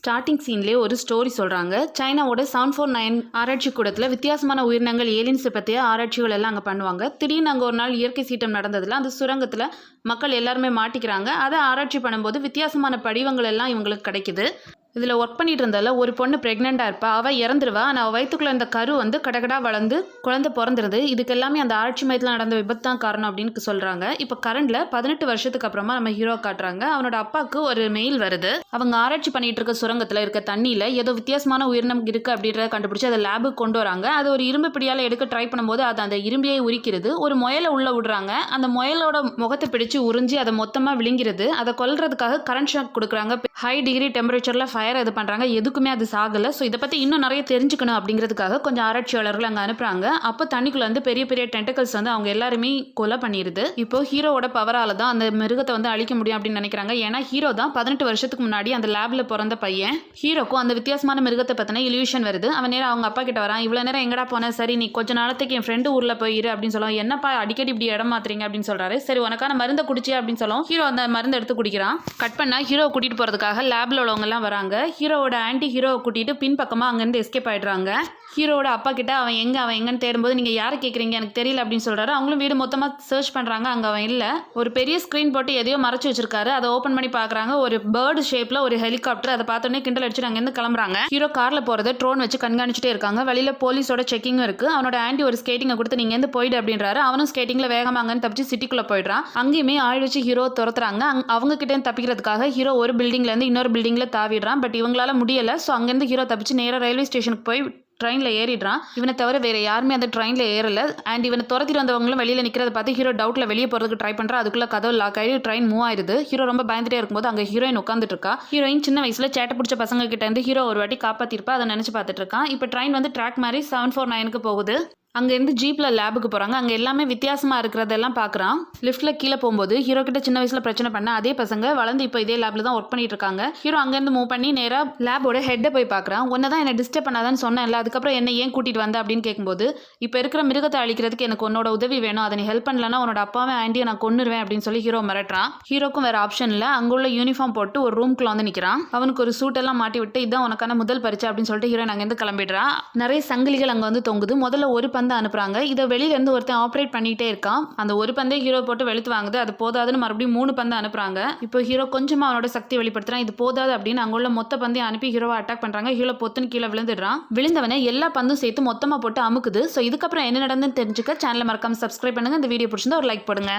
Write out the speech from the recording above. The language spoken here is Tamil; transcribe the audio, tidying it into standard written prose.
ஸ்டார்டிங் சீன்லேயே ஒரு ஸ்டோரி சொல்கிறாங்க. சைனாவோட 749 ஆராய்ச்சி கூடத்தில் வித்தியாசமான உயிரினங்கள் ஏலியன்ஸை பற்றிய ஆராய்ச்சிகள் எல்லாம் அங்கே பண்ணுவாங்க. திடீர்னு அங்கே ஒரு நாள் இயற்கை சீற்றம் நடந்ததில் அந்த சுரங்கத்தில் மக்கள் எல்லாருமே மாட்டிக்கிறாங்க. அதை ஆராய்ச்சி பண்ணும்போது வித்தியாசமான படிவங்கள் எல்லாம் இவங்களுக்கு கிடைக்குது. இதில் ஒர்க் பண்ணிட்டு இருந்தால ஒரு பொண்ணு ப்ரெக்னெண்ட்டாக இருப்பா. அவள் இறந்துருவா. ஆனால் அவள் வயிற்றுக்குள்ளே அந்த கரு கடகடா வளர்ந்து குழந்தை பிறந்துருது. இதுக்கு எல்லாமே அந்த ஆராய்ச்சி மையத்தில் நடந்த விபத்து தான் காரணம் அப்படின்னு சொல்கிறாங்க. இப்போ கரண்டில் 18 வருஷத்துக்கு அப்புறமா நம்ம ஹீரோ காட்டுறாங்க. அவனோட அப்பாவுக்கு ஒரு மெயில் வருது. அவங்க ஆராய்ச்சி பண்ணிட்டு இருக்க சுரங்கத்தில் இருக்க தண்ணியில் ஏதோ வித்தியாசமான உயிரினம் இருக்குது அப்படின்றத கண்டுபிடிச்சி அதை லேபுக்கு கொண்டு வராங்க. அது ஒரு இரும்பு பிடியால் எடுக்க ட்ரை பண்ணும்போது அது அந்த இரும்பியை உரிக்கிறது. ஒரு முயலை உள்ளே விடுறாங்க. அந்த முயலோட முகத்தை பிடிச்சி உறிஞ்சி அதை மொத்தமாக விழுங்கிறது. அதை கொல்றதுக்காக கரண்ட் ஷாக் கொடுக்குறாங்க. ஹை டிகிரி டெம்பரேச்சரில் ஃபயர் இது பண்ணுறாங்க. எதுக்குமே அது சாகலை. ஸோ இதை பற்றி இன்னும் நிறைய தெரிஞ்சுக்கணும் அப்படிங்கிறதுக்காக கொஞ்சம் ஆராய்ச்சியாளர்கள் அங்கே அனுப்புகிறாங்க. அப்போ தண்ணிக்குள்ளே வந்து பெரிய பெரிய டென்டக்கல்ஸ் வந்து அவங்க எல்லாருமே கொலை பண்ணிடுது. இப்போ ஹீரோவோட பவரால் தான் அந்த மிருகத்தை வந்து அழிக்க முடியும் அப்படின்னு நினைக்கிறாங்க. ஏன்னா ஹீரோ தான் 18 வருஷத்துக்கு முன்னாடி அந்த லேபில் பிறந்த பையன். ஹீரோக்கும் அந்த வித்தியாசமான மிருகத்தை பற்றின இல்யூஷன் வருது. அவன் நேரம் அவங்க அப்பா கிட்ட வரான். இவ்வளோ நேரம் எங்கடா போனேன்? சரி நீ கொஞ்ச நாளத்துக்கு என் ஃப்ரெண்டு ஊரில் போயிரு அப்படின்னு சொல்லுவோம். என்னப்பா அடிக்கடி இப்படி இடம் மாத்துறீங்க அப்படின்னு சொல்கிறாரு. சரி உனக்கான மருந்தை குடிச்சு அப்படின்னு சொல்லுவோம். ஹீரோ அந்த மருந்து எடுத்து குடிக்கிறான். கட் பண்ணால் ஹீரோ கூட்டிகிட்டு போகிறதுக்காக லேபில் உள்ளவங்கலாம் வராங்க. ஹீரோவோட ஆன்டி ஹீரோவை கூட்டிகிட்டு பின்பக்கமாக அங்கேருந்து எஸ்கேப் ஆகிடுறாங்க. ஹீரோவோட அப்பா கிட்ட அவன் எங்கன்னு தேடும்போது நீங்கள் யாரை கேட்குறீங்க எனக்கு தெரியல அப்படின்னு சொல்கிறாரு. அவங்களும் வீடு மொத்தமாக சர்ச் பண்ணுறாங்க. அங்கே அவன் இல்லை. ஒரு பெரிய ஸ்க்ரீன் போட்டு எதையோ மறைச்சி வச்சிருக்காரு. அதை ஓப்பன் பண்ணி பார்க்குறாங்க. ஒரு பேர்டு ஷேப்பில் ஒரு ஹெலிகாப்டர். அதை பார்த்தோன்னே கிண்டல் அடிச்சுட்டு அங்கேருந்து கிளம்புறாங்க. ஹீரோ காரில் போகிறத ட்ரோன் வச்சு கண்காணிச்சிட்டே இருக்காங்க. வெளியில் போலீஸோட செக்கிங்கும் இருக்குது. அவனோட ஆன்டி ஒரு ஸ்கேட்டிங்கை கொடுத்து நீங்கள் எந்த போயிடு அப்படின்றாரு. அவனும் ஸ்கேட்டிங்கில் வேகமாங்கன்னு தப்பிச்சு சிட்டிக்குள்ளே போயிடுறான். அங்கேயுமே ஆள் வச்சு ஹீரோ துரத்துறாங்க. அவங்க கிட்டே தப்பிக்கிறதுக்காக ஹீரோ ஒரு பில்டிங்லேருந்து இன்னொரு பில்டிங்கில் தாவிடுறான். பட் இவங்களால முடியலை. ஸோ அங்கேருந்து ஹீரோ தப்பிச்சு நேராக ரயில்வே ஸ்டேஷனுக்கு போய் ட்ரெயினில் ஏறிடுறான். இவனை தவிர வேறு யாருமே அந்த ட்ரெயினில் ஏறலை. அண்ட் இவனை துரத்திட்டு வந்தவங்களும் வெளியில் நிற்கிறத பார்த்து ஹீரோ டவுட்டில் வெளியே போகிறதுக்கு ட்ரை பண்ணுறான். அதுக்குள்ளே கதவு லாக் ஆகி ட்ரெயின் மூவ் ஆயிடுது. ஹீரோ ரொம்ப பயந்துட்டே இருக்கும்போது அங்கே ஹீரோயின் உட்காந்துட்டு இருக்கா. ஹீரோயின் சின்ன வயசில் சேட்டை பிடிச்ச பசங்க கிட்ட இருந்து ஹீரோ ஒரு வாட்டி காப்பாற்றிருப்பா. அதை நினச்சி பார்த்துட்டு இருக்கான். இப்போ ட்ரெயின் வந்து ட்ராக் மாதிரி 749க்கு போகுது. அங்கேருந்து ஜீப்பில் லேபுக்கு போகிறாங்க. அங்கே எல்லாமே வித்தியாசமாக இருக்கிறதெல்லாம் பார்க்குறான். லிஃப்ட்டில் கீழே போகும்போது ஹீரோ கிட்ட சின்ன வயசில் பிரச்சனை பண்ண அதே பசங்க வளர்ந்து இப்போ இதே லேபில் தான் ஒர்க் பண்ணிட்டு இருக்காங்க. ஹீரோ அங்கேருந்து மூவ் பண்ணி நேராக லேபோட ஹெட்டை போய் பார்க்குறான். ஒன்று தான் என்னை டிஸ்டர்ப் பண்ணாதான்னு சொன்னேன்ல, அதுக்கப்புறம் என்ன ஏன் கூட்டிகிட்டு வந்த அப்படின்னு கேட்கும்போது இப்போ இருக்கிற மிருகத்தை அழிக்கிறதுக்கு எனக்கு உன்னோட உதவி வேணும். அதை நீ ஹெல்ப் பண்ணலன்னா உன்னோட அப்பாவே ஆண்டியை நான் கொன்னுருவேன் அப்படின்னு சொல்லி ஹீரோ மிரட்டுறான். ஹீரோக்கும் வேறு ஆப்ஷன் இல்லை. அங்கே உள்ள யூனிஃபார்ம் போட்டு ஒரு ரூம்குள்ள வந்து நிற்கிறான். அவனுக்கு ஒரு சூட் எல்லாம் மாட்டி விட்டு இதான் உனக்கான முதல் பரிச்சை அப்படின்னு சொல்லிட்டு ஹீரோயின் அங்கேருந்து கிளம்பிடுறான். நிறைய சங்கிலிகள் அங்கே வந்து தொங்குது. முதல்ல ஒரு பந்தை அனுப்புகிறாங்க. இதை வெளியிலேருந்து ஒருத்தன் ஆப்ரேட் பண்ணிகிட்டே இருக்கான். அந்த ஒரு பந்தை ஹீரோ போட்டு வெளுத்து வாங்குது. அது போதாதுன்னு மறுபடியும் 3 பந்தை அனுப்புறாங்க. இப்போ ஹீரோ கொஞ்சமாக அவனோட சக்தி வெளிப்படுத்துறான். இது போதாது அப்படின்னு அங்கே உள்ள மொத்த பந்தையும் அனுப்பி ஹீரோவை அட்டாக் பண்ணுறாங்க. ஹீரோ பொத்துன்னு கீழே விழுந்துடுறான். விழுந்தவனை எல்லா பந்தும் சேர்த்து மொத்தமாக போட்டு அமுக்குது. ஸோ இதுக்கப்புறம் என்ன நடந்துன்னு தெரிஞ்சுக்க சேனலை மறக்காம சப்ஸ்கிரைப் பண்ணுங்க. இந்த வீடியோ பிடிச்சிருந்தா ஒரு லைக் போடுங்க.